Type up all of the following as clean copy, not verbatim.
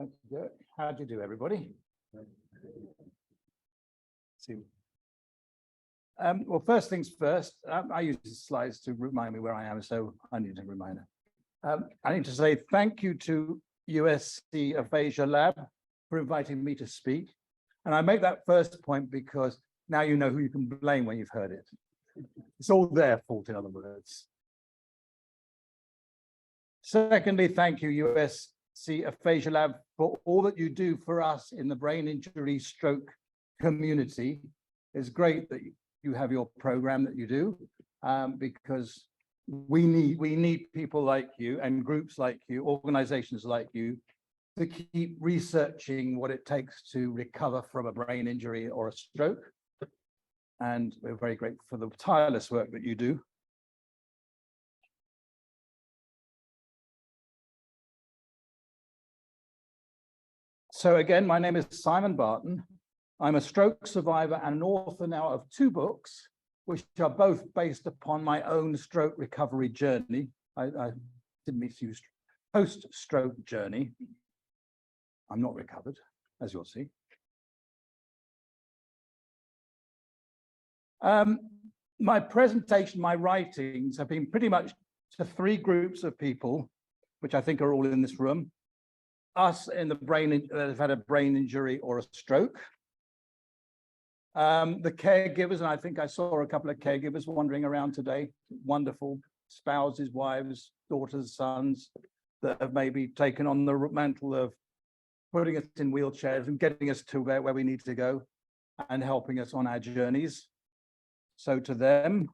Thank you, Derek. How do you do, everybody? See. Well, first things first, I use the slides to remind me where I am, so I need a reminder. I need to say thank you to USC Aphasia Lab for inviting me to speak. And I make that first point because now you know who you can blame when you've heard it. It's all their fault, in other words. Secondly, thank you, USC Aphasia Lab, for all that you do for us in the brain injury stroke community. It's great that you have your program that you do, because we need people like you and groups like you, organizations like you, to keep researching what it takes to recover from a brain injury or a stroke. And we're very grateful for the tireless work that you do. So again, my name is Simon Barton. I'm a stroke survivor and an author now of 2 books, which are both based upon my own stroke recovery journey. I didn't mean to use post-stroke journey. I'm not recovered, as you'll see. My presentation, my writings have been pretty much to 3 groups of people, which I think are all in this room. Us in the brain that have had a brain injury or a stroke. The caregivers, and I think I saw a couple of caregivers wandering around today, wonderful spouses, wives, daughters, sons, that have maybe taken on the mantle of putting us in wheelchairs and getting us to where we need to go and helping us on our journeys. So to them.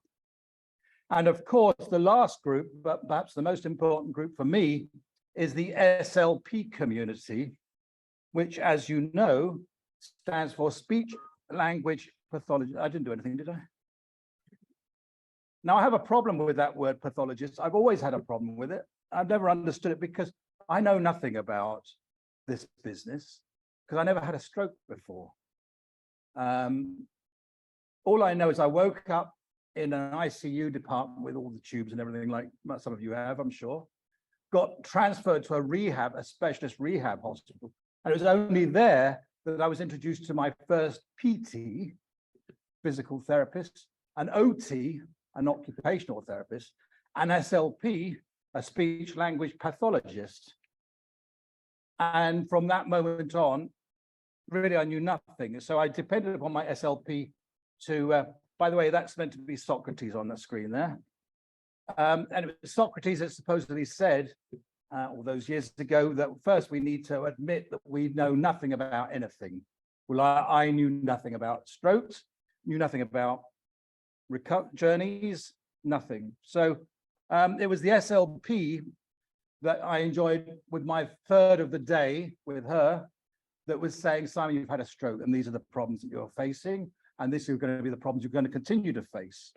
And of course, the last group, but perhaps the most important group for me, is the SLP community, which, as you know, stands for speech language pathology. I didn't do anything, did I? Now, I have a problem with that word pathologist. I've always had a problem with it. I've never understood it because I know nothing about this business because I never had a stroke before. All I know is I woke up in an ICU department with all the tubes and everything, like some of you have, I'm sure. Got transferred to a specialist rehab hospital. And it was only there that I was introduced to my first PT, physical therapist, an OT, an occupational therapist, an SLP, a speech language pathologist. And from that moment on, really, I knew nothing. So I depended upon my SLP to, by the way, that's meant to be Socrates on the screen there. And it was Socrates that supposedly said, all those years ago, that first we need to admit that we know nothing about anything. Well, I knew nothing about strokes, knew nothing about journeys, nothing. So it was the SLP that I enjoyed with my third of the day with her that was saying, Simon, you've had a stroke and these are the problems that you're facing. And this is going to be the problems you're going to continue to face.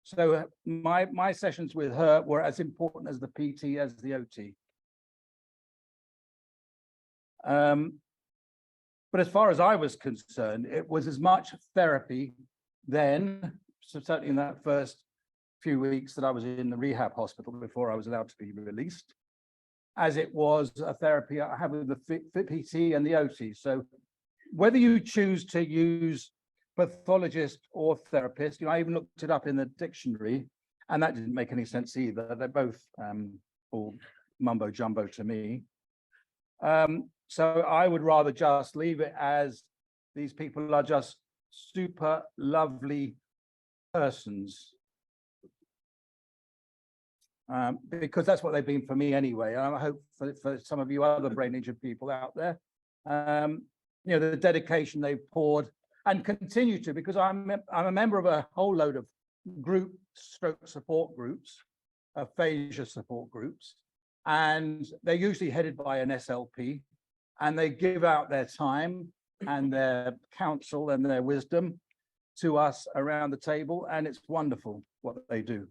So my sessions with her were as important as the PT, as the OT. But as far as I was concerned, it was as much therapy then, so certainly in that first few weeks that I was in the rehab hospital before I was allowed to be released, as it was a therapy I had with the PT and the OT. So whether you choose to use pathologist or therapist, I even looked it up in the dictionary, and that didn't make any sense either. They're both all mumbo jumbo to me. So I would rather just leave it as these people are just super lovely persons, because that's what they've been for me anyway. And I hope for some of you other brain injured people out there, the dedication they've poured and continue to, because I'm a member of a whole load of group stroke support groups, aphasia support groups, and they're usually headed by an SLP, and they give out their time and their counsel and their wisdom to us around the table, and it's wonderful what they do.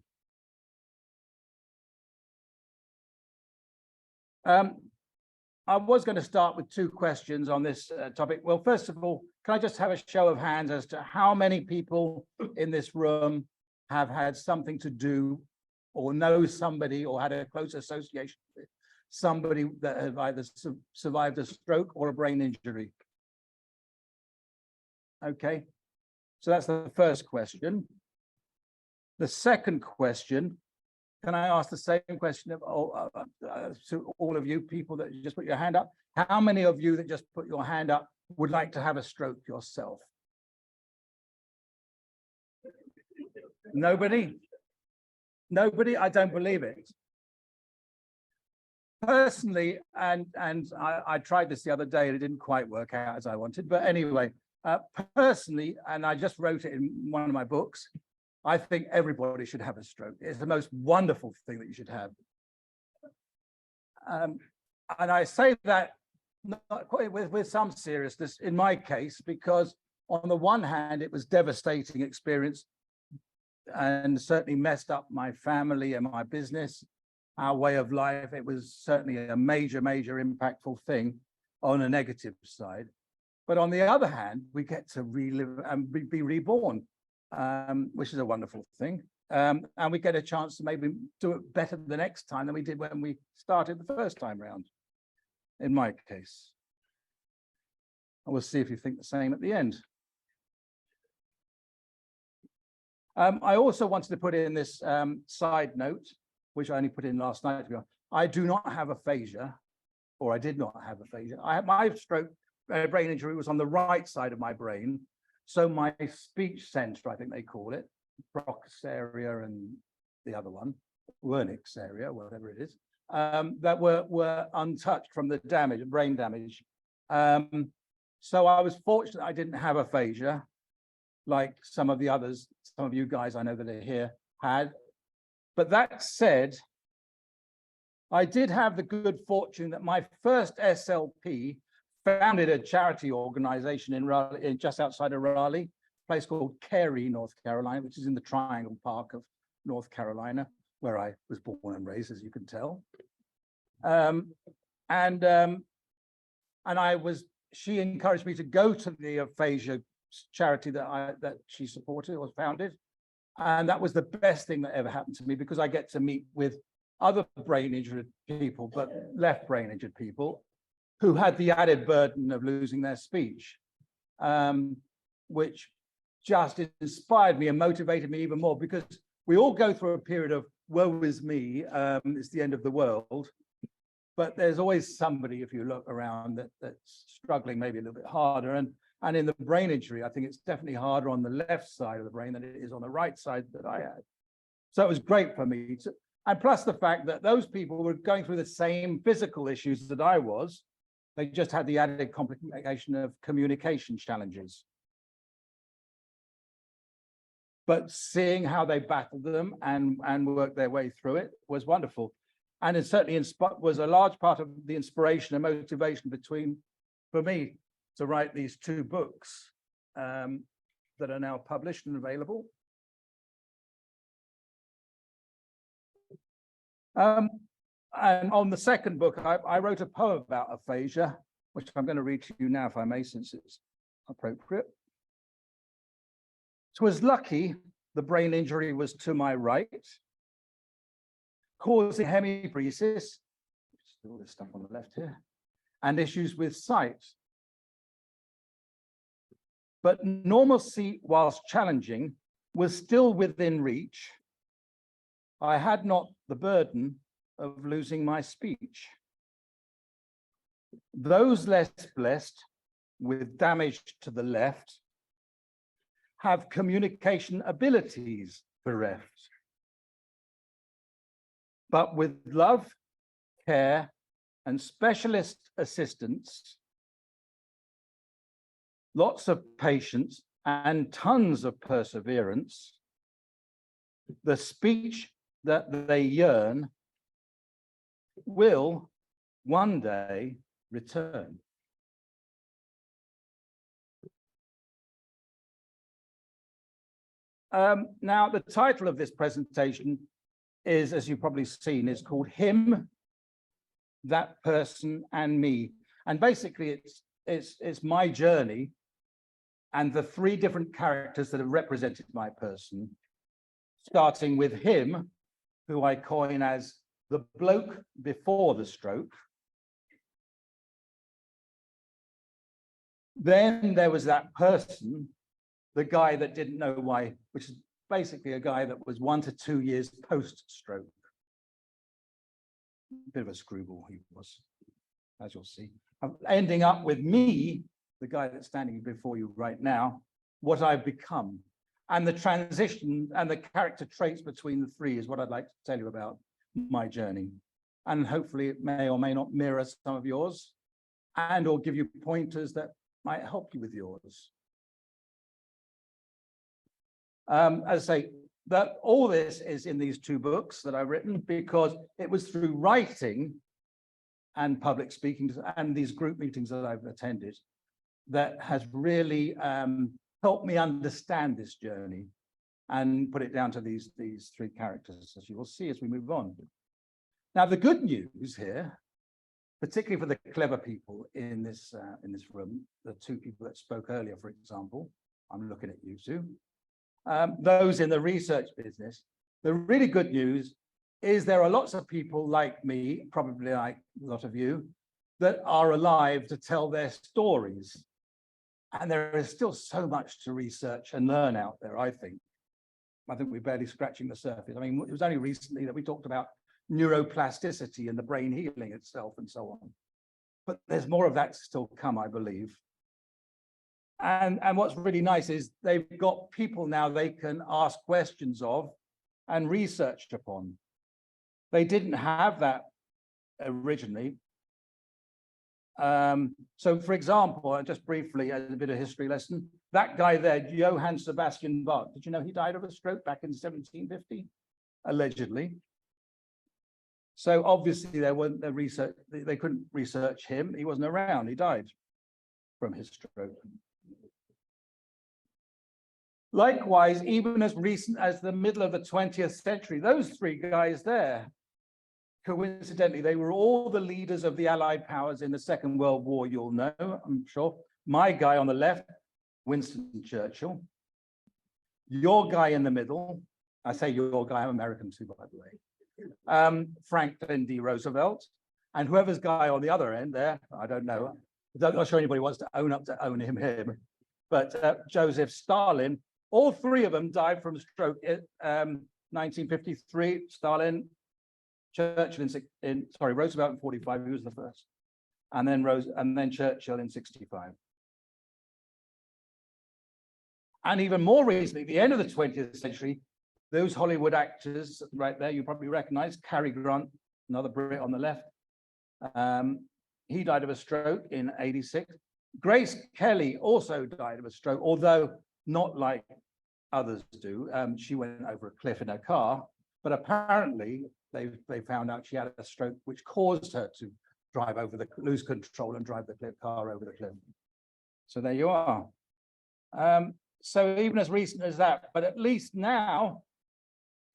I was going to start with 2 questions on this topic. Well, first of all, can I just have a show of hands as to how many people in this room have had something to do or know somebody or had a close association somebody that have either survived a stroke or a brain injury? Okay, so that's the first question. The second question, can I ask the same question to all of you people that just put your hand up? How many of you that just put your hand up would like to have a stroke yourself? Nobody? Nobody? I don't believe it. Personally, and I tried this the other day and it didn't quite work out as I wanted, but anyway, personally, and I just wrote it in one of my books, I think everybody should have a stroke. It's the most wonderful thing that you should have. And I say that not quite with some seriousness in my case, because on the one hand, it was a devastating experience and certainly messed up my family and my business, our way of life. It was certainly a major, major impactful thing on a negative side. But on the other hand, we get to relive and be reborn, which is a wonderful thing. And we get a chance to maybe do it better the next time than we did when we started the first time round, in my case. And we'll see if you think the same at the end. I also wanted to put in this side note, which I only put in last night. I do not have aphasia, or I did not have aphasia. I had my stroke, brain injury was on the right side of my brain. So my speech center, I think they call it, Broca's area and the other one, Wernicke's area, whatever it is, that were untouched from the damage, brain damage. So I was fortunate I didn't have aphasia, like some of the others, some of you guys I know that are here had. But that said, I did have the good fortune that my first SLP founded a charity organization in Raleigh, just outside of Raleigh, a place called Cary, North Carolina, which is in the Triangle Park of North Carolina, where I was born and raised, as you can tell. She encouraged me to go to the aphasia charity that she supported or founded. And that was the best thing that ever happened to me, because I get to meet with other brain injured people, but left brain injured people who had the added burden of losing their speech, which just inspired me and motivated me even more, because we all go through a period of woe is me, it's the end of the world. But there's always somebody, if you look around, that's struggling maybe a little bit harder. And in the brain injury, I think it's definitely harder on the left side of the brain than it is on the right side that I had. So it was great for me to, and plus the fact that those people were going through the same physical issues that I was. They just had the added complication of communication challenges. But seeing how they battled them and worked their way through it was wonderful. And it certainly was a large part of the inspiration and motivation for me to write these two books that are now published and available. And on the second book, I wrote a poem about aphasia, which I'm going to read to you now, if I may, since it's appropriate. "'Twas lucky the brain injury was to my right, causing hemisphere, all this stuff on the left here, and issues with sight. But normalcy, whilst challenging, was still within reach. I had not the burden of losing my speech. Those less blessed with damage to the left have communication abilities bereft. But with love, care, and specialist assistance, lots of patience and tons of perseverance, the speech that they yearn will one day return." Now, the title of this presentation is, as you've probably seen, is called Him, That Person, and Me. And basically, it's my journey and the three different characters that have represented my person, starting with him, who I coin as the bloke before the stroke. Then there was that person, the guy that didn't know why, which is basically a guy that was 1 to 2 years post-stroke. Bit of a screwball he was, as you'll see. Ending up with me, the guy that's standing before you right now, what I've become. And the transition and the character traits between the three is what I'd like to tell you about my journey. And hopefully it may or may not mirror some of yours and or give you pointers that might help you with yours. As I say, that all this is in these 2 books that I've written because it was through writing and public speaking and these group meetings that I've attended that has really helped me understand this journey and put it down to these 3 characters, as you will see as we move on. Now, the good news here, particularly for the clever people in this room, the 2 people that spoke earlier, for example, I'm looking at you 2, those in the research business, the really good news is there are lots of people like me, probably like a lot of you, that are alive to tell their stories. And there is still so much to research and learn out there, I think. I think we're barely scratching the surface. I mean, it was only recently that we talked about neuroplasticity and the brain healing itself and so on. But there's more of that to still come, I believe. And what's really nice is they've got people now they can ask questions of and research upon. They didn't have that originally. So, for example, just briefly, as a bit of history lesson, that guy there, Johann Sebastian Bach, did you know he died of a stroke back in 1750? Allegedly. So obviously there wasn't the research, they couldn't research him. He wasn't around, he died from his stroke. Likewise, even as recent as the middle of the 20th century, those 3 guys there, coincidentally, they were all the leaders of the Allied powers in the Second World War, you'll know, I'm sure. My guy on the left, Winston Churchill. Your guy in the middle, I say your guy, I'm American too, by the way. Franklin D. Roosevelt. And whoever's guy on the other end there, I don't know. I'm not sure anybody wants to own him. But Joseph Stalin, all 3 of them died from stroke in 1953. Stalin, Churchill Roosevelt in 45, he was the first, and then Churchill in 65. And even more recently, the end of the 20th century, those Hollywood actors right there, you probably recognize Cary Grant, another Brit on the left. He died of a stroke in 86. Grace Kelly also died of a stroke, although not like others do. She went over a cliff in her car, but apparently they found out she had a stroke which caused her to lose control and drive the car over the cliff. So there you are. So even as recent as that, but at least now,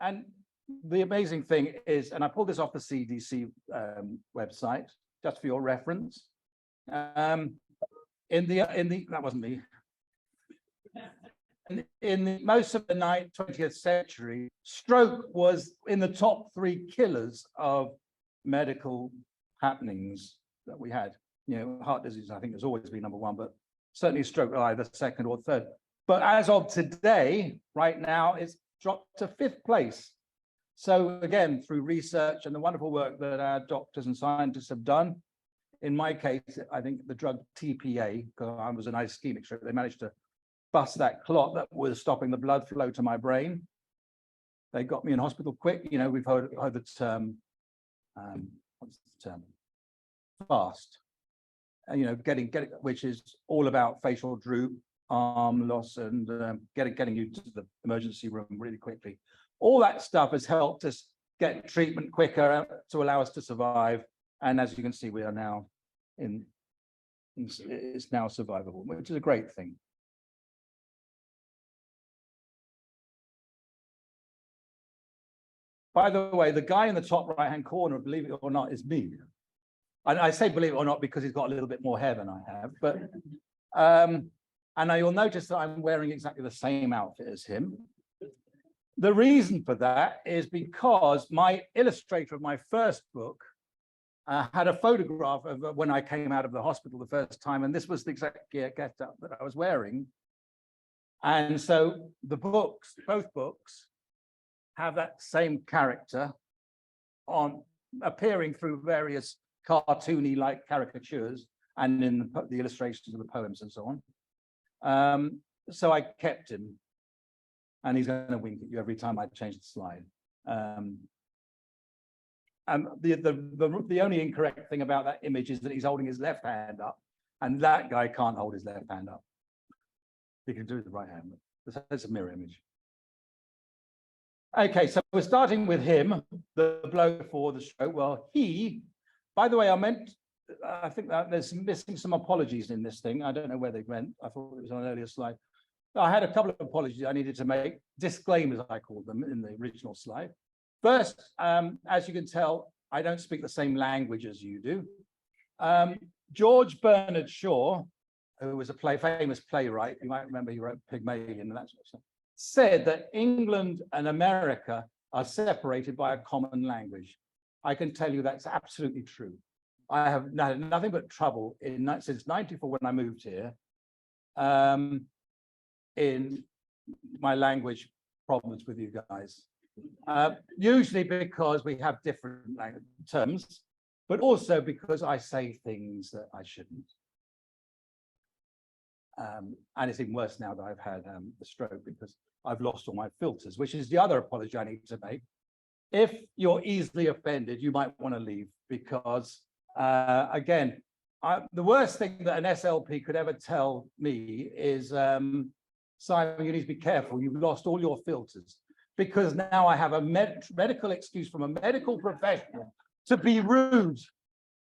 and the amazing thing is, and I pulled this off the CDC website just for your reference. That wasn't me. In most of the 20th century, stroke was in the top 3 killers of medical happenings that we had. You know, heart disease, I think, has always been number 1, but certainly stroke either 2nd or 3rd. But as of today, right now, it's dropped to 5th place. So again, through research and the wonderful work that our doctors and scientists have done, in my case, I think the drug TPA, because I was an ischemic stroke, they managed to bust that clot that was stopping the blood flow to my brain. They got me in hospital quick. You know, we've heard the term, what's the term? FAST. You know, getting which is all about facial droop, arm loss, and getting you to the emergency room really quickly. All that stuff has helped us get treatment quicker to allow us to survive. And as you can see, we are now it's now survivable, which is a great thing. By the way, the guy in the top right-hand corner, believe it or not, is me. And I say believe it or not because he's got a little bit more hair than I have. But and now you'll notice that I'm wearing exactly the same outfit as him. The reason for that is because my illustrator of my first book had a photograph of when I came out of the hospital the first time, and this was the exact get-up that I was wearing. And so the books, both books, have that same character on appearing through various cartoony like caricatures and in the illustrations of the poems and so on. So I kept him, and he's going to wink at you every time I change the slide. And the only incorrect thing about that image is that he's holding his left hand up, and that guy can't hold his left hand up. He can do it with the right hand. That's a mirror image. Okay, so we're starting with him, the bloke for the show. Well, he, by the way, I think that there's missing some apologies in this thing. I don't know where they went. I thought it was on an earlier slide. I had a couple of apologies I needed to make, disclaimers I called them in the original slide. First, as you can tell, I don't speak the same language as you do. George Bernard Shaw, who was a famous playwright, you might remember he wrote Pygmalion and that sort of stuff, said that England and America are separated by a common language. I can tell you that's absolutely true. I have had nothing but trouble since '94 when I moved here in my language problems with you guys. Usually because we have different terms, but also because I say things that I shouldn't. And it's even worse now that I've had the stroke, because I've lost all my filters, which is the other apology I need to make. If you're easily offended, you might want to leave, because again, the worst thing that an SLP could ever tell me is, Simon, you need to be careful. You've lost all your filters, because now I have a medical excuse from a medical professional to be rude.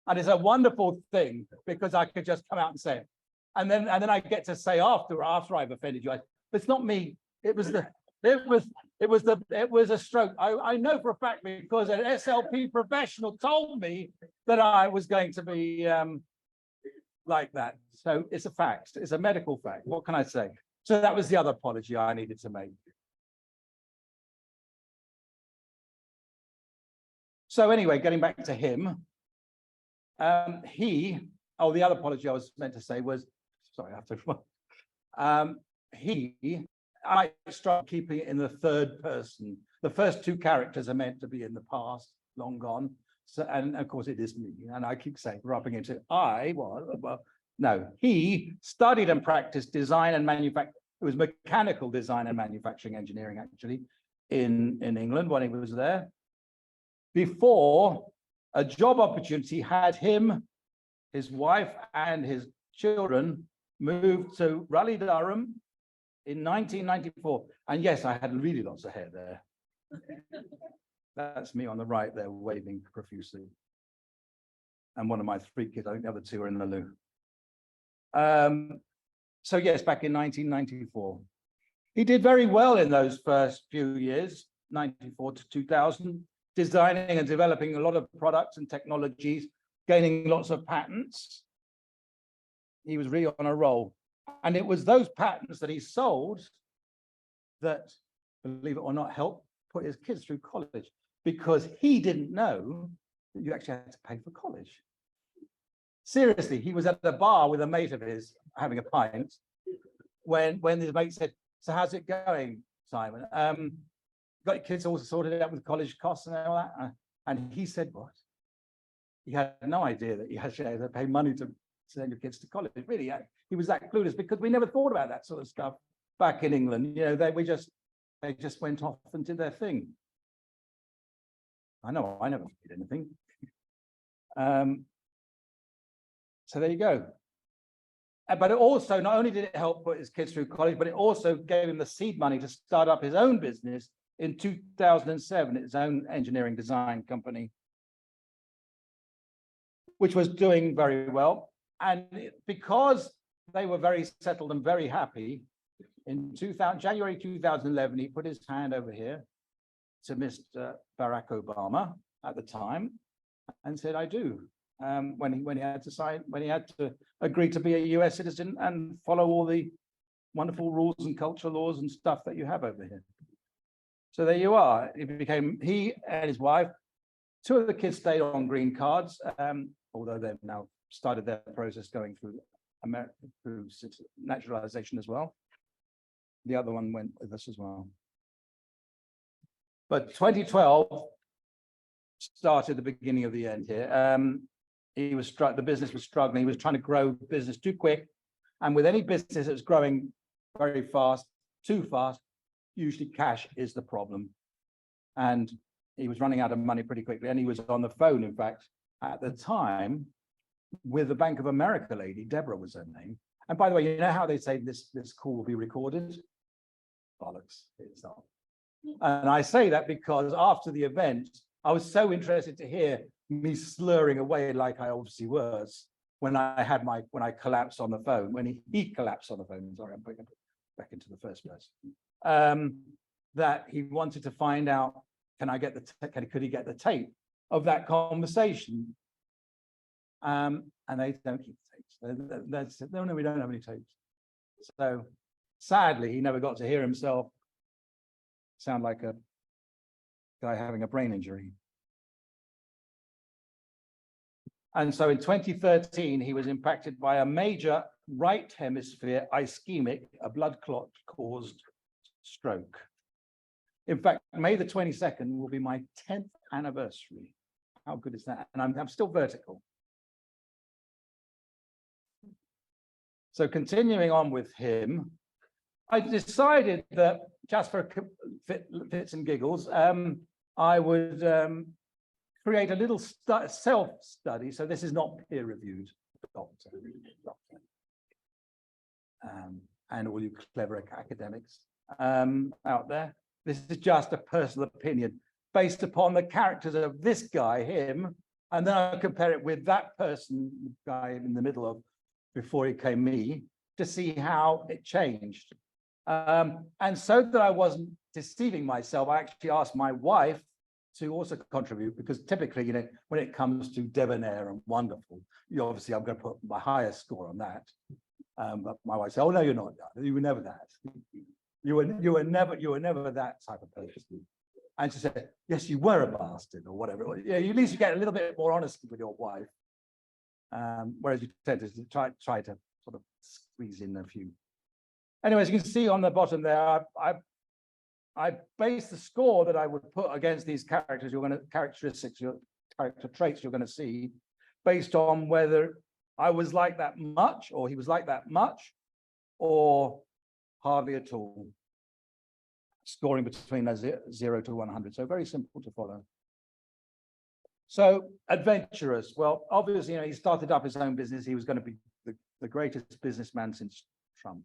And it's a wonderful thing, because I could just come out and say it. And then I get to say after I've offended you, it's not me. It was a stroke. I know for a fact, because an SLP professional told me that I was going to be like that. So it's a fact. It's a medical fact. What can I say? So that was the other apology I needed to make. So anyway, getting back to him, the other apology I was meant to say was, sorry, I have to. I struggle keeping it in the third person. The first two characters are meant to be in the past, long gone. So, and of course it is me. And I keep saying, rubbing into he studied and practiced design and manufacturing. It was mechanical design and manufacturing engineering, actually, in England when he was there. Before a job opportunity had him, his wife, and his children moved to Raleigh, Durham in 1994. And yes, I had really lots of hair there. That's me on the right there, waving profusely. And one of my three kids, I think the other two are in the loo. So yes, back in 1994. He did very well in those first few years, 94 to 2000, designing and developing a lot of products and technologies, gaining lots of patents. He was really on a roll. And it was those patents that he sold that, believe it or not, helped put his kids through college, because he didn't know that you actually had to pay for college. Seriously, he was at the bar with a mate of his having a pint when his mate said, "So how's it going, Simon? Got your kids all sorted out with college costs and all that?" And he said, "What?" He had no idea that you had to pay money to send your kids to college. Really, he was that clueless, because we never thought about that sort of stuff back in England. You know, they just went off and did their thing. I know I never did anything. So there you go. But it also, not only did it help put his kids through college, but it also gave him the seed money to start up his own business in 2007, his own engineering design company, which was doing very well. And because they were very settled and very happy, in January 2011, he put his hand over here to Mr. Barack Obama at the time and said, "I do." When he had to agree to be a US citizen and follow all the wonderful rules and cultural laws and stuff that you have over here. So there you are. He and his wife, two of the kids stayed on green cards, although they've now started their process going through through naturalization as well. The other one went with us as well. But 2012 started the beginning of the end here. The business was struggling. He was trying to grow business too quick. And with any business that's growing very fast, too fast, usually cash is the problem. And he was running out of money pretty quickly. And he was on the phone, in fact, at the time with the Bank of America lady, Deborah was her name. And by the way, you know how they say this call will be recorded? Bollocks, it's not. And I say that because after the event, I was so interested to hear me slurring away like I obviously was when I collapsed on the phone, when he collapsed on the phone. Sorry, I'm putting it back into the first person. That he wanted to find out, could he get the tape of that conversation? And they don't keep the tapes. No, we don't have any tapes. So sadly, he never got to hear himself sound like a guy having a brain injury. And so in 2013, he was impacted by a major right hemisphere ischemic, a blood clot caused stroke. In fact, May the 22nd will be my 10th anniversary. How good is that? And I'm still vertical. So continuing on with him, I decided that just for fits and giggles, I would create a little self-study. So this is not peer-reviewed, doctor. And all you clever academics out there. This is just a personal opinion based upon the characters of this guy, him, and then I'll compare it with that person, guy in the middle of before he came me, to see how it changed. And so that I wasn't deceiving myself, I actually asked my wife to also contribute, because typically, you know, when it comes to debonair and wonderful, obviously I'm going to put my highest score on that. But my wife said, "Oh no, you're not. You were never that. You were never that type of person." And she said, "Yes, you were a bastard," or whatever. Yeah, at least you get a little bit more honesty with your wife. Whereas you tend to try to sort of squeeze in a few. Anyways, you can see on the bottom there, I based the score that I would put against these characters, character traits you're going to see, based on whether I was like that much, or he was like that much, or hardly at all. Scoring between 0 to 100. So very simple to follow. So adventurous. Well, obviously, you know, he started up his own business. He was going to be the greatest businessman since Trump.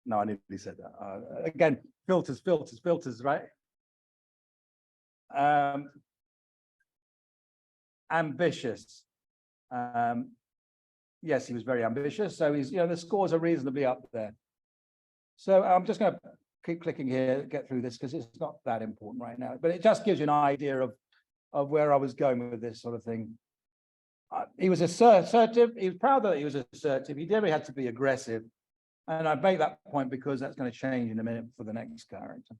No, I nearly said that. Again, filters, right? Ambitious. Yes, he was very ambitious. So he's, you know, the scores are reasonably up there. So I'm just going to keep clicking here, get through this, because it's not that important right now. But it just gives you an idea of where I was going with this sort of thing. He was assertive. He was proud that he was assertive. He never had to be aggressive. And I make that point because that's going to change in a minute for the next character.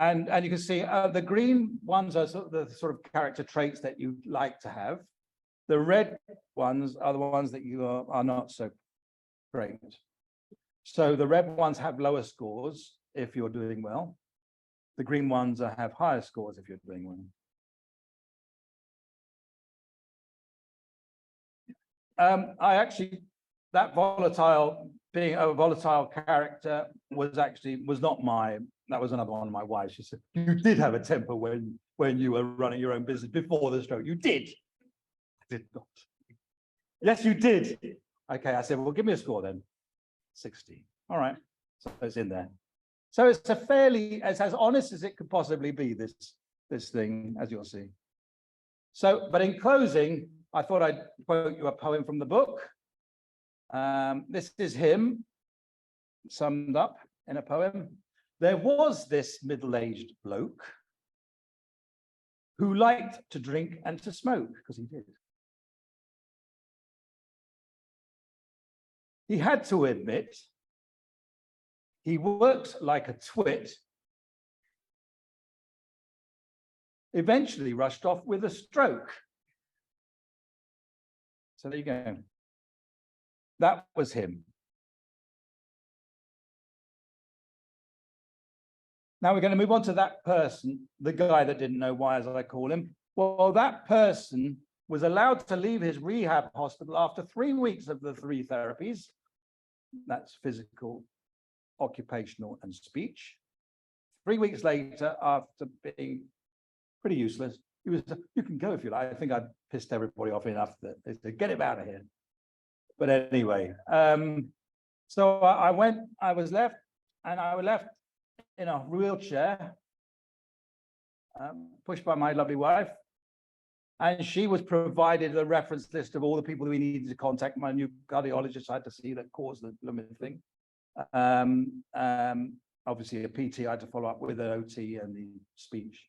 And you can see the green ones are the sort of character traits that you like to have. The red ones are the ones that you are not so great. So the red ones have lower scores if you're doing well. The green ones have higher scores if you're doing well. That volatile, being a volatile character was not that was another one of my wives. She said, "You did have a temper when you were running your own business before the stroke. You did." I did not. Yes, you did. Okay, I said, "Well, give me a score then." 60. All right, so it's in there. So it's it's as honest as it could possibly be, this thing, as you'll see. So, but in closing, I thought I'd quote you a poem from the book. This is him, summed up in a poem. There was this middle-aged bloke who liked to drink and to smoke, because he did. He had to admit He worked like a twit, eventually rushed off with a stroke. So there you go. That was him. Now we're going to move on to that person, the guy that didn't know why, as I call him. Well, that person was allowed to leave his rehab hospital after 3 weeks of the 3 therapies. That's physical, occupational, and speech. 3 weeks later, after being pretty useless, he was, you can go if you like. I think I pissed everybody off enough that they said, get him out of here. But anyway, so I was left in a wheelchair, pushed by my lovely wife. And she was provided a reference list of all the people that we needed to contact. My new cardiologist I had to see that caused the limited thing. Obviously, a PT I had to follow up with an OT and the speech.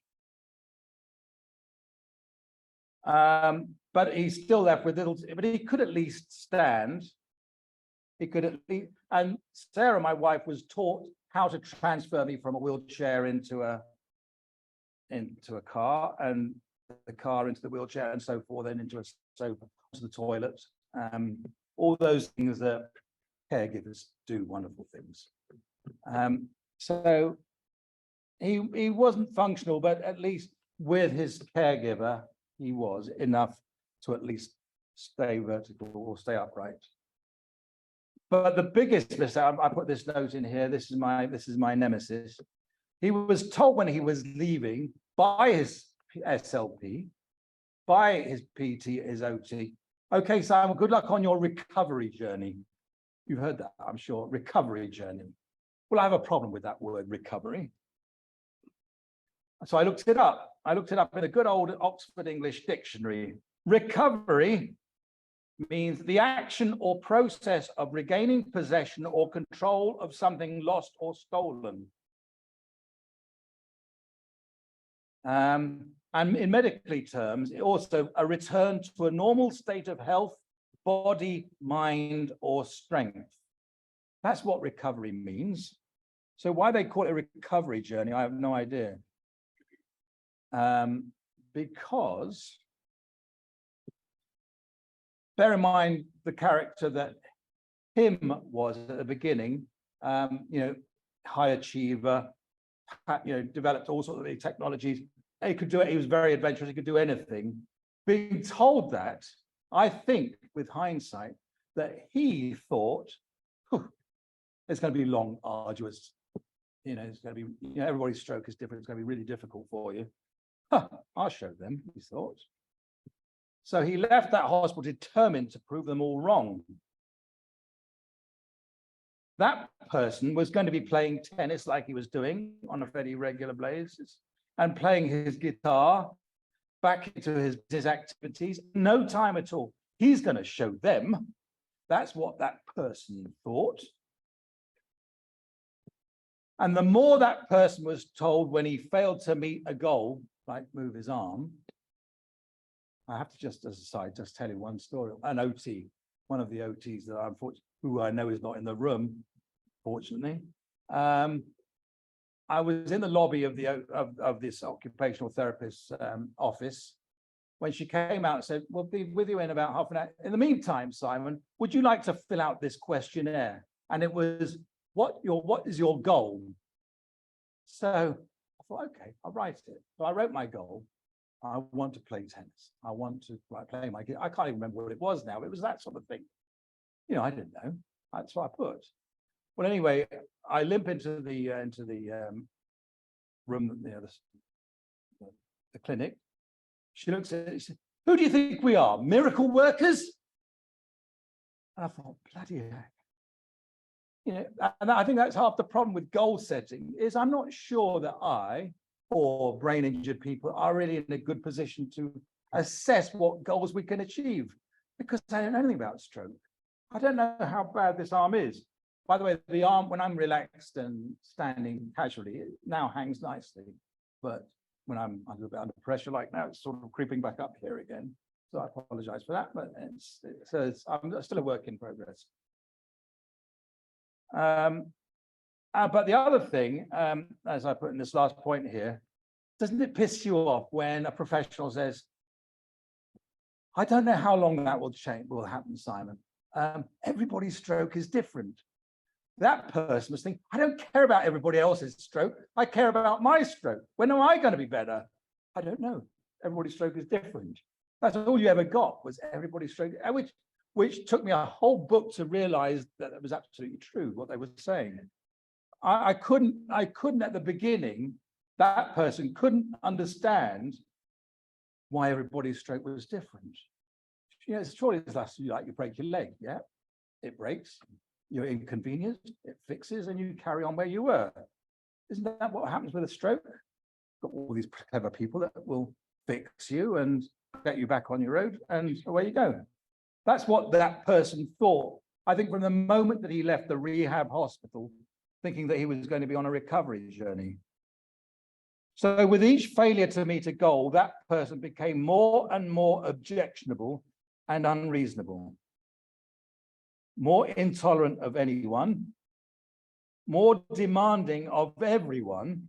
But he's still left with little, but he could at least stand. He could at least, and Sarah, my wife, was taught how to transfer me from a wheelchair into a car, and the car into the wheelchair, and so forth, then into a sofa, to the toilet. All those things that caregivers do, wonderful things. So he wasn't functional, but at least with his caregiver, he was enough to at least stay vertical or stay upright. But the biggest mistake, I put this note in here, this is my nemesis. He was told when he was leaving by his SLP, by his PT, his OT, okay, Simon, good luck on your recovery journey. You've heard that, I'm sure, recovery journey. Well, I have a problem with that word, recovery. So I looked it up. I looked it up in a good old Oxford English dictionary. Recovery means the action or process of regaining possession or control of something lost or stolen. And in medical terms, it also a return to a normal state of health, body, mind, or strength. That's what recovery means. So why they call it a recovery journey, I have no idea. Because bear in mind the character that him was at the beginning, high achiever, developed all sorts of technologies. He could do it. He was very adventurous. He could do anything. Being told that, I think, with hindsight, that he thought, it's going to be long, arduous. It's going to be. Everybody's stroke is different. It's going to be really difficult for you. I'll show them. He thought. So he left that hospital determined to prove them all wrong. That person was going to be playing tennis like he was doing on a fairly regular basis and playing his guitar back into his activities. No time at all. He's going to show them. That's what that person thought. And the more that person was told when he failed to meet a goal, like move his arm, I have to just, as a side, just tell you one story. An OT, one of the OTs that who I know is not in the room, fortunately. I was in the lobby of this occupational therapist's office when she came out and said, "We'll be with you in about half an hour. In the meantime, Simon, would you like to fill out this questionnaire?" And it was, what is your goal? So I thought, okay, I'll write it. So I wrote my goal. I want to play tennis. I want to play my guitar. I can't even remember what it was now. It was that sort of thing. I didn't know. That's what I put. Well, anyway, I limp into the room, the clinic. She looks at it and says, "Who do you think we are? Miracle workers?" And I thought, bloody heck. And I think that's half the problem with goal setting is I'm not sure that I or brain injured people are really in a good position to assess what goals we can achieve because I don't know anything about stroke. I don't know how bad this arm is. By the way, the arm, when I'm relaxed and standing casually, it now hangs nicely. But when I'm a little bit under pressure like now, it's sort of creeping back up here again. So I apologize for that, but I'm still a work in progress. But the other thing, as I put in this last point here, doesn't it piss you off when a professional says, I don't know how long that will happen, Simon. Everybody's stroke is different. That person must think, I don't care about everybody else's stroke. I care about my stroke. When am I going to be better? I don't know. Everybody's stroke is different. That's all you ever got was everybody's stroke, which took me a whole book to realize that it was absolutely true what they were saying. I couldn't at the beginning, that person couldn't understand why everybody's stroke was different. You know, it's surely it's like you break your leg, yeah? It breaks, you're inconvenienced, it fixes, and you carry on where you were. Isn't that what happens with a stroke? Got all these clever people that will fix you and get you back on your road, and away you go. That's what that person thought. I think from the moment that he left the rehab hospital, thinking that he was going to be on a recovery journey. So with each failure to meet a goal, that person became more and more objectionable and unreasonable, more intolerant of anyone, more demanding of everyone.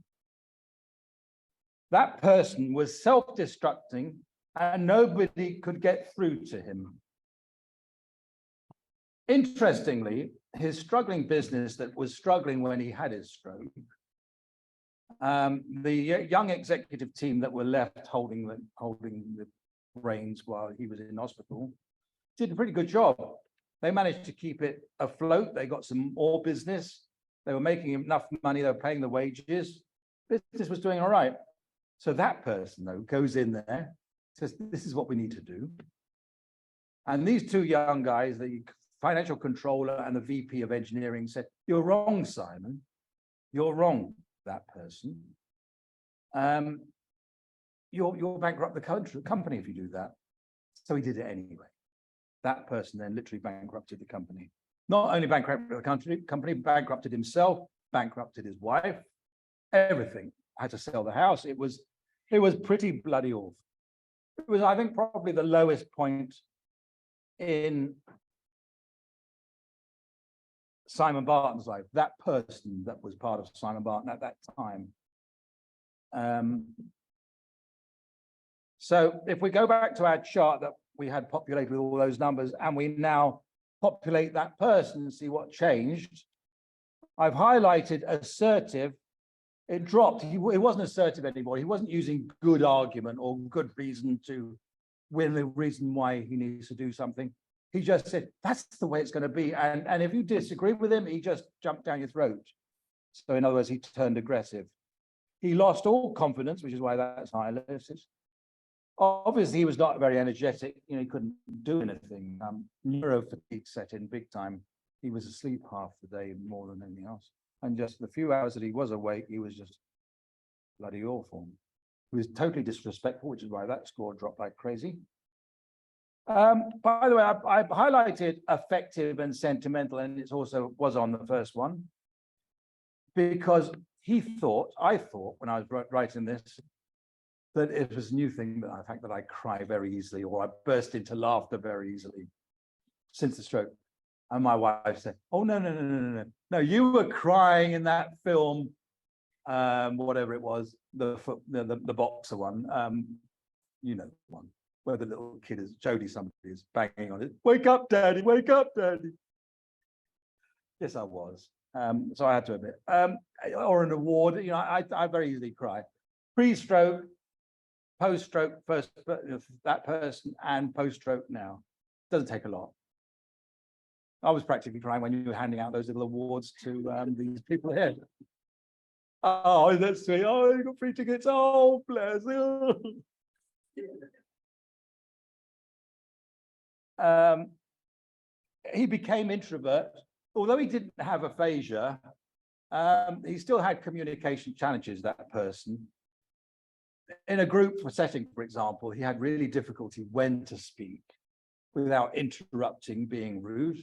That person was self-destructing and nobody could get through to him. Interestingly, his struggling business that was struggling when he had his stroke, the young executive team that were left holding the reins while he was in hospital did a pretty good job. They managed to keep it afloat. They got some more business. They were making enough money. They were paying the wages. Business was doing all right. So that person, though, goes in there, says, this is what we need to do. And these two young guys, the financial controller and the VP of engineering, said, you're wrong, Simon. You're wrong, that person. You'll bankrupt the company if you do that. So he did it anyway. That person then literally bankrupted the company. Not only bankrupted the company, bankrupted himself, bankrupted his wife, everything. Had to sell the house. It was pretty bloody awful. It was, I think, probably the lowest point in Simon Barton's life, that person that was part of Simon Barton at that time. So if we go back to our chart that we had populated with all those numbers, and we now populate that person and see what changed, I've highlighted assertive. It dropped. He wasn't assertive anymore. He wasn't using good argument or good reason to win the reason why he needs to do something. He just said, that's the way it's going to be. And if you disagree with him, he just jumped down your throat. So in other words, he turned aggressive. He lost all confidence, which is why that's highlighted. Obviously, he was not very energetic. You know, he couldn't do anything. Neurofatigue set in big time. He was asleep half the day more than anything else. And just the few hours that he was awake, he was just bloody awful. He was totally disrespectful, which is why that score dropped like crazy. By the way, I've highlighted affective and sentimental, and it also was on the first one, because I thought when I was writing this, that it was a new thing, that the fact that I cry very easily or I burst into laughter very easily since the stroke. And my wife said, oh, no, you were crying in that film, whatever it was, the boxer one, you know, the one where the little kid is, Jodie, somebody is banging on it. Wake up, Daddy, wake up, Daddy. Yes, I was. So I had to admit, or an award, you know, I very easily cry. Pre-stroke, post-stroke, first that person, and post-stroke now. Doesn't take a lot. I was practically crying when you were handing out those little awards to these people here. Oh, that's sweet. Oh, you got free tickets. Oh, bless you. He became introvert. Although he didn't have aphasia, he still had communication challenges, that person. In a group setting, for example, he had really difficulty when to speak without interrupting, being rude.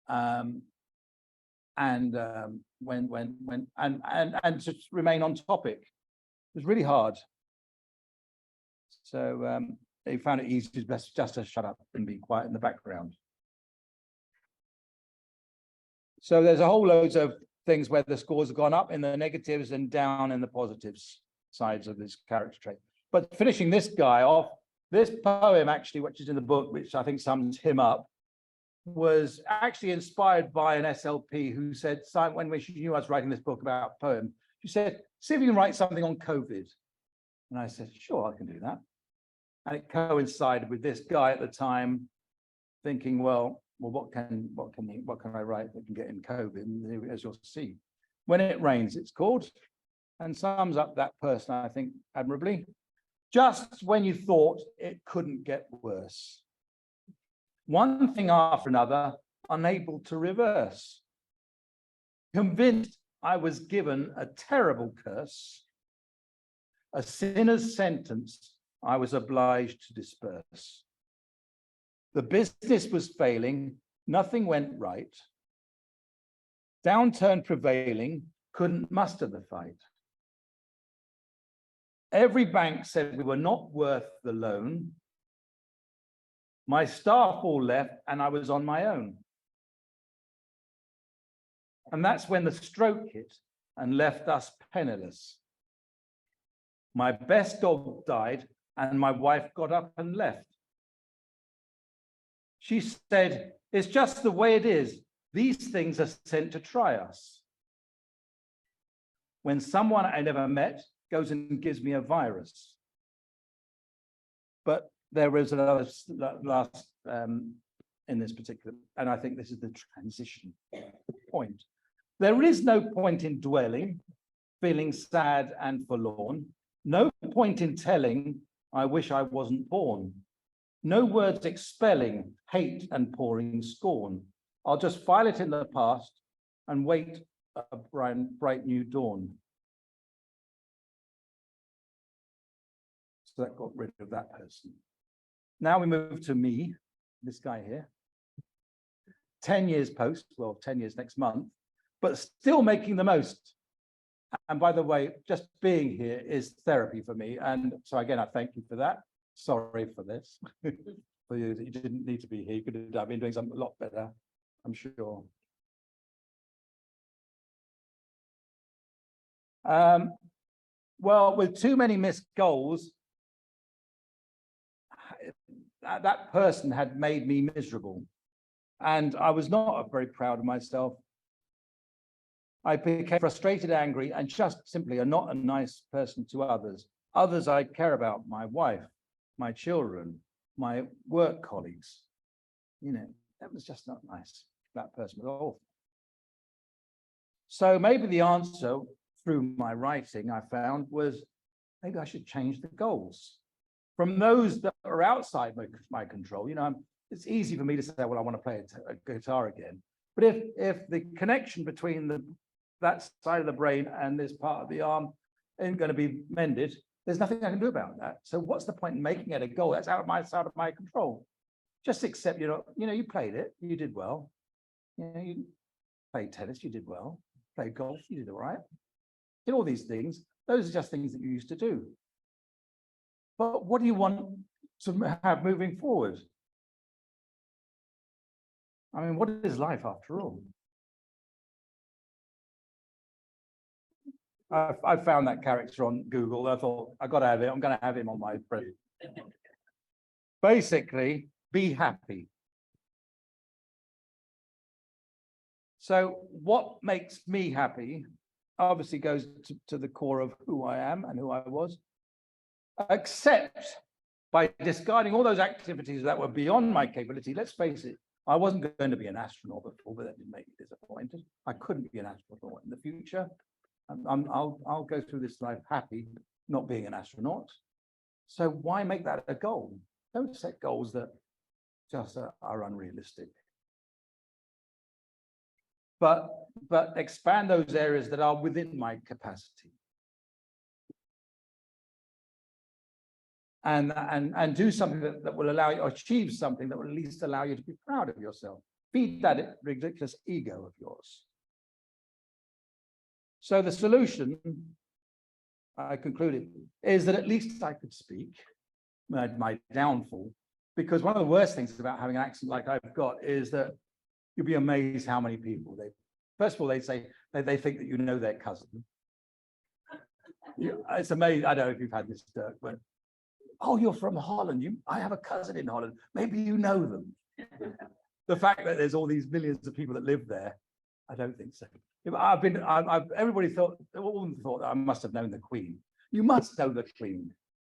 And to remain on topic. It was really hard. So he found it easy just to shut up and be quiet in the background. So there's a whole loads of things where the scores have gone up in the negatives and down in the positives sides of this character trait. But finishing this guy off, this poem actually, which is in the book, which I think sums him up, was actually inspired by an SLP who said, when she knew I was writing this book about poem, she said, see if you can write something on COVID. And I said, sure, I can do that. And it coincided with this guy at the time thinking, well, what can I write that can get in COVID? And as you'll see, When It Rains, it's called, and sums up that person, I think, admirably. Just when you thought it couldn't get worse, one thing after another, unable to reverse. Convinced I was given a terrible curse, a sinner's sentence I was obliged to disperse. The business was failing, nothing went right. Downturn prevailing, couldn't muster the fight. Every bank said we were not worth the loan. My staff all left and I was on my own. And that's when the stroke hit and left us penniless. My best dog died and my wife got up and left. She said, it's just the way it is. These things are sent to try us. When someone I never met goes and gives me a virus. But there is another last in this particular, and I think this is the transition point. There is no point in dwelling, feeling sad and forlorn. No point in telling, I wish I wasn't born. No words expelling hate and pouring scorn. I'll just file it in the past and wait a bright new dawn. So that got rid of that person. Now we move to me, this guy here. 10 years post, well, 10 years next month, but still making the most. And by the way, just being here is therapy for me. And so again, I thank you for that. Sorry for this. For you, that you didn't need to be here. You could have been doing something a lot better, I'm sure. Well, with too many missed goals, that person had made me miserable. And I was not very proud of myself. I became frustrated, angry, and just simply not a nice person to others. Others I care about, my wife, my children, my work colleagues. You know, that was just not nice. That person was awful. So maybe the answer through my writing I found was maybe I should change the goals from those that are outside my control. You know, it's easy for me to say, well, I want to play a guitar again. But if the connection between that side of the brain and this part of the arm isn't going to be mended, there's nothing I can do about that. So what's the point in making it a goal? That's out of my control. Just accept, you know, you played it, you did well. You know, you played tennis, you did well. Played golf, you did all right. Did all these things. Those are just things that you used to do. But what do you want to have moving forward? I mean, what is life after all? I found that character on Google. I thought, I got to have it. I'm going to have him on my friend. Basically, be happy. So what makes me happy obviously goes to the core of who I am and who I was. Except by discarding all those activities that were beyond my capability. Let's face it, I wasn't going to be an astronaut before, but that didn't make me disappointed. I couldn't be an astronaut in the future. I'll go through this life happy not being an astronaut. So why make that a goal? Don't set goals that just are unrealistic. But expand those areas that are within my capacity. And do something that will allow you, or achieve something that will at least allow you to be proud of yourself. Feed that ridiculous ego of yours. So the solution, I concluded, is that at least I could speak, my downfall, because one of the worst things about having an accent like I've got is that you'll be amazed how many people first of all, they say they think that you know their cousin. It's amazing. I don't know if you've had this, Dirk, but oh, you're from Holland. I have a cousin in Holland. Maybe you know them. The fact that there's all these millions of people that live there, I don't think so. Everybody thought, all of them thought that I must have known the Queen. You must know the Queen.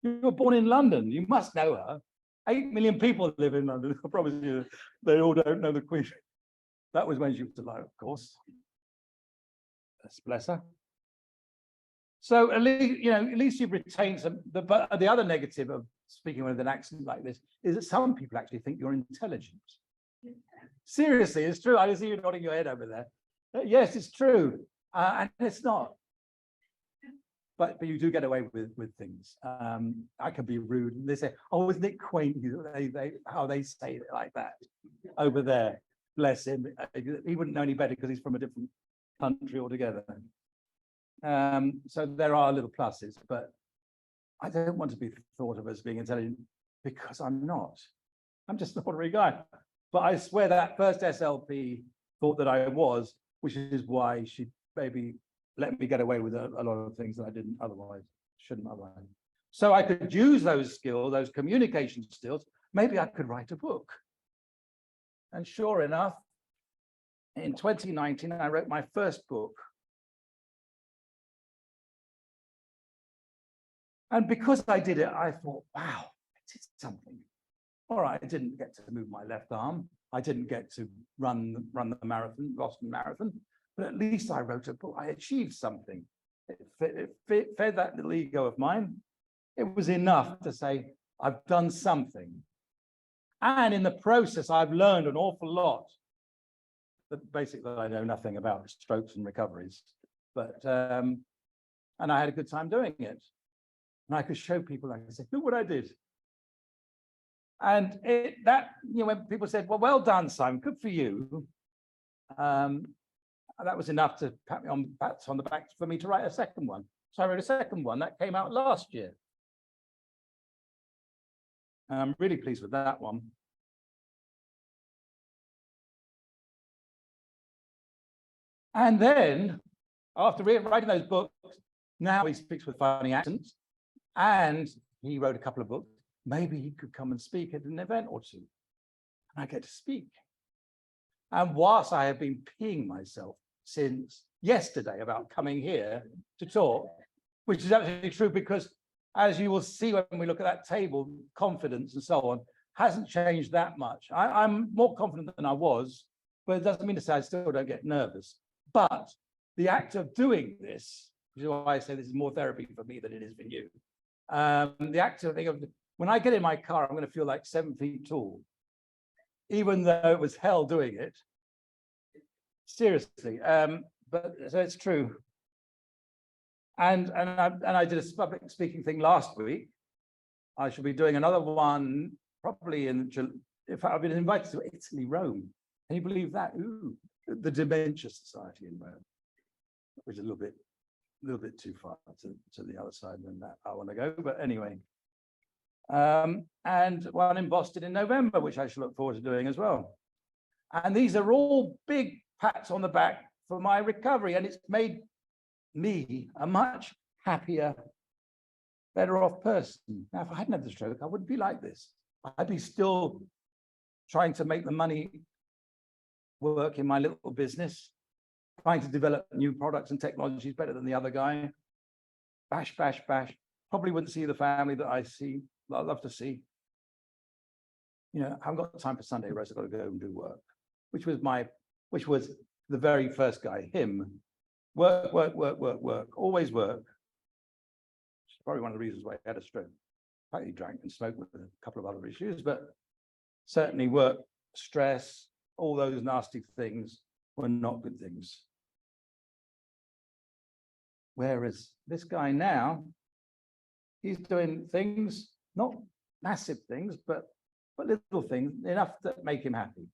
You were born in London. You must know her. 8 million people live in London. I promise you, they all don't know the Queen. That was when she was alive, of course. Bless her. So at least you've retained some. But the other negative of speaking with an accent like this is that some people actually think you're intelligent. Seriously, it's true. I see you nodding your head over there. Yes, it's true, and it's not. But you do get away with things. I can be rude, and they say, "Oh, isn't it quaint?" How they say it like that over there. Bless him. He wouldn't know any better because he's from a different country altogether. So there are little pluses, but I don't want to be thought of as being intelligent because I'm not. I'm just an ordinary guy. But I swear that first SLP thought that I was, which is why she maybe let me get away with a lot of things that I shouldn't otherwise. So I could use those skills, those communication skills. Maybe I could write a book. And sure enough, in 2019, I wrote my first book. And because I did it, I thought, wow, I did something. All right, I didn't get to move my left arm. I didn't get to run the marathon, Boston Marathon, but at least I wrote a book. I achieved something. It fed that little ego of mine. It was enough to say, I've done something. And in the process, I've learned an awful lot. But basically, I know nothing about strokes and recoveries. But and I had a good time doing it. And I could show people, I could say, look what I did. And when people said, well done, Simon, good for you. That was enough to pat me on the back for me to write a second one. So I wrote a second one that came out last year. And I'm really pleased with that one. And then, after writing those books, now he speaks with funny accents, and he wrote a couple of books. Maybe he could come and speak at an event or two, and I get to speak. And whilst I have been peeing myself since yesterday about coming here to talk, which is absolutely true, because as you will see when we look at that table, confidence and so on hasn't changed that much. I'm more confident than I was, but it doesn't mean to say I still don't get nervous. But the act of doing this, which is why I say this is more therapy for me than it is for you. The act of when I get in my car, I'm going to feel like 7 feet tall, even though it was hell doing it. Seriously, but so it's true. And I did a public speaking thing last week. I shall be doing another one probably in July. In fact, I've been invited to Italy, Rome. Can you believe that? Ooh, the Dementia Society in Rome, which is a little bit too far to the other side than that I want to go. But anyway, and one in Boston in November, which I shall look forward to doing as well. And these are all big pats on the back for my recovery, and it's made me a much happier, better off person. Now, if I hadn't had the stroke, I wouldn't be like this. I'd be still trying to make the money work in my little business, trying to develop new products and technologies better than the other guy. Bash, bash, bash. Probably wouldn't see the family that I love to see. You know, I haven't got time for Sunday rest. I've got to go and do work, which was the very first guy, him. Work, work, work, work, work, always work. It's probably one of the reasons why he had a stroke. In fact, he drank and smoked with a couple of other issues, but certainly work, stress, all those nasty things were not good things. Whereas this guy now, he's doing things, not massive things, but little things, enough that make him happy.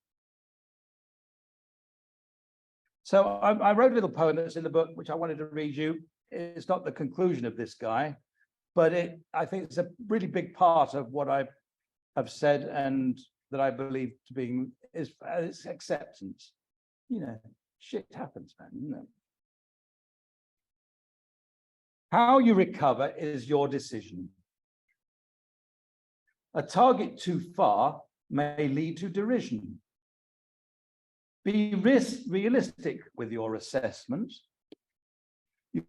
So I wrote a little poem that's in the book, which I wanted to read you. It's not the conclusion of this guy, but I think it's a really big part of what I have said and that I believe to be is acceptance. You know, shit happens, man, isn't it? How you recover is your decision. A target too far may lead to derision. Be realistic with your assessment.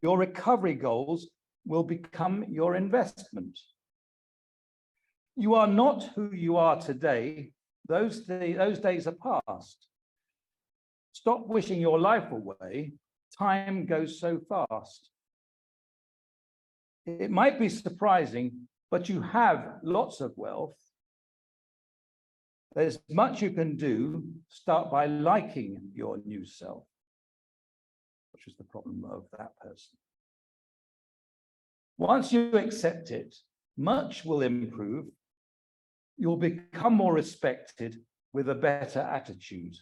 Your recovery goals will become your investment. You are not who you are today. Those days are past. Stop wishing your life away. Time goes so fast. It might be surprising, but you have lots of wealth. There's much you can do. Start by liking your new self, which is the problem of that person. Once you accept it, much will improve. You'll become more respected with a better attitude.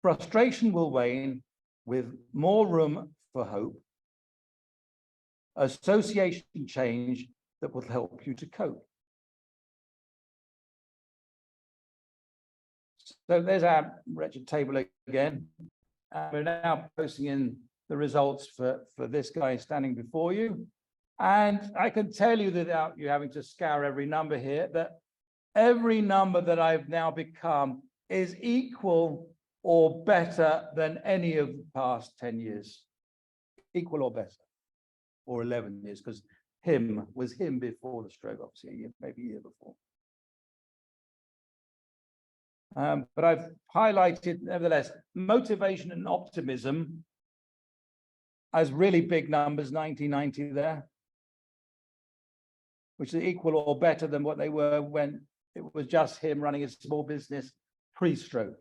Frustration will wane with more room for hope. Association change that will help you to cope. So there's our wretched table again. We're now posting in the results for this guy standing before you. And I can tell you that without you having to scour every number here, that every number that I've now become is equal or better than any of the past 10 years. Equal or better, or 11 years, because him was him before the stroke, obviously, maybe a year before. But I've highlighted, nevertheless, motivation and optimism as really big numbers, 1990 there, which is equal or better than what they were when it was just him running a small business pre-stroke.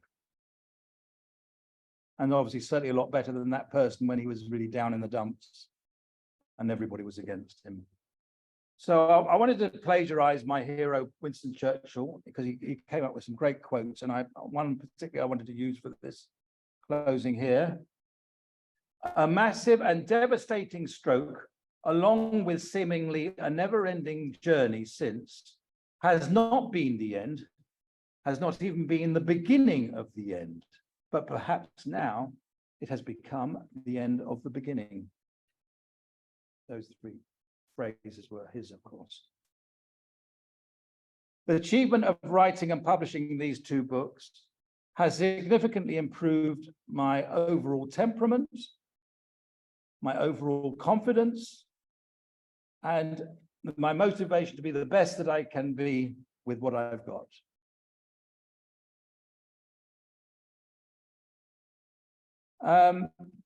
And obviously certainly a lot better than that person when he was really down in the dumps and everybody was against him. So I wanted to plagiarize my hero, Winston Churchill, because he came up with some great quotes, and one particularly I wanted to use for this closing here. A massive and devastating stroke, along with seemingly a never-ending journey since, has not been the end, has not even been the beginning of the end, but perhaps now it has become the end of the beginning. Those three phrases were his, of course. The achievement of writing and publishing these two books has significantly improved my overall temperament, my overall confidence, and my motivation to be the best that I can be with what I've got.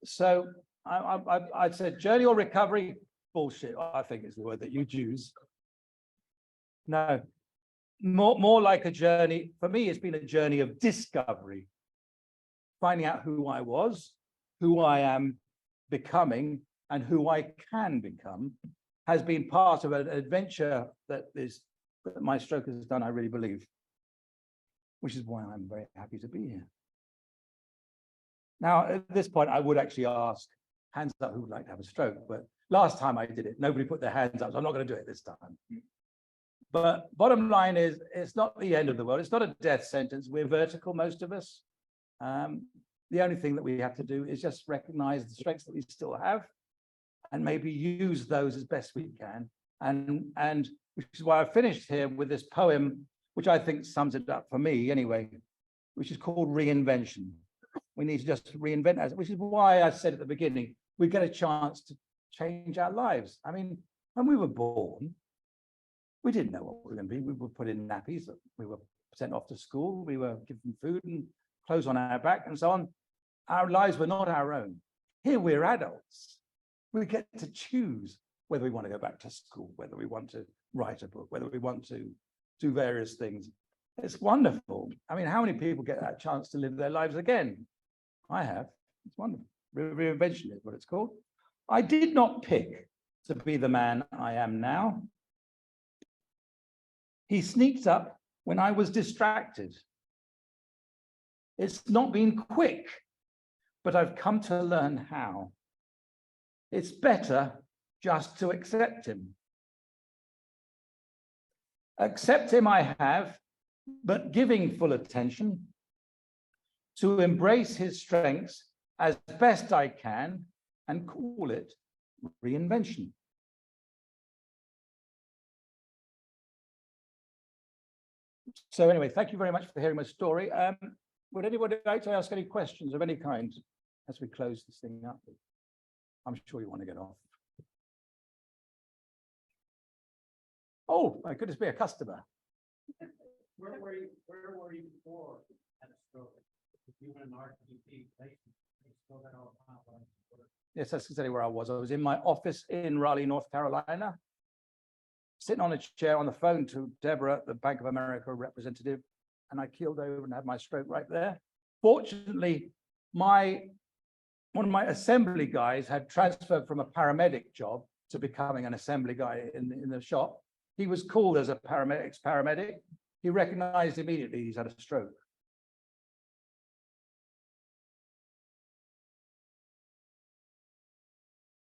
So I'd say journey or recovery, bullshit, I think is the word that you choose. No, more like a journey. For me, it's been a journey of discovery, finding out who I was, who I am becoming, and who I can become has been part of an adventure that my stroke has done, I really believe, which is why I'm very happy to be here. Now, at this point, I would actually ask, hands up who would like to have a stroke, but last time I did it, nobody put their hands up, so I'm not going to do it this time. But bottom line is, it's not the end of the world. It's not a death sentence. We're vertical, most of us. The only thing that we have to do is just recognize the strengths that we still have and maybe use those as best we can. And which is why I finished here with this poem, which I think sums it up for me anyway, which is called Reinvention. We need to just reinvent us, which is why I said at the beginning, we get a chance to change our lives. I mean, when we were born, we didn't know what we were going to be. We were put in nappies, we were sent off to school, we were given food and clothes on our back and so on. Our lives were not our own. Here we're adults. We get to choose whether we want to go back to school, whether we want to write a book, whether we want to do various things. It's wonderful. I mean, how many people get that chance to live their lives again? I have. It's wonderful. Reinvention is what it's called. I did not pick to be the man I am now. He sneaked up when I was distracted. It's not been quick, but I've come to learn how. It's better just to accept him. Accept him I have, but giving full attention. to embrace his strengths as best I can and call it reinvention. So anyway, thank you very much for hearing my story. Would anybody like to ask any questions of any kind as we close this thing up? I'm sure you want to get off. Oh, my goodness, be a customer. Where were you before you had a stroke? If you were in an RTP patient, you still had all the time. Yes, that's exactly where I was. I was in my office in Raleigh, North Carolina, sitting on a chair on the phone to Deborah, the Bank of America representative, and I keeled over and had my stroke right there. Fortunately, one of my assembly guys had transferred from a paramedic job to becoming an assembly guy in the shop. He was called as a paramedic. He recognized immediately he's had a stroke.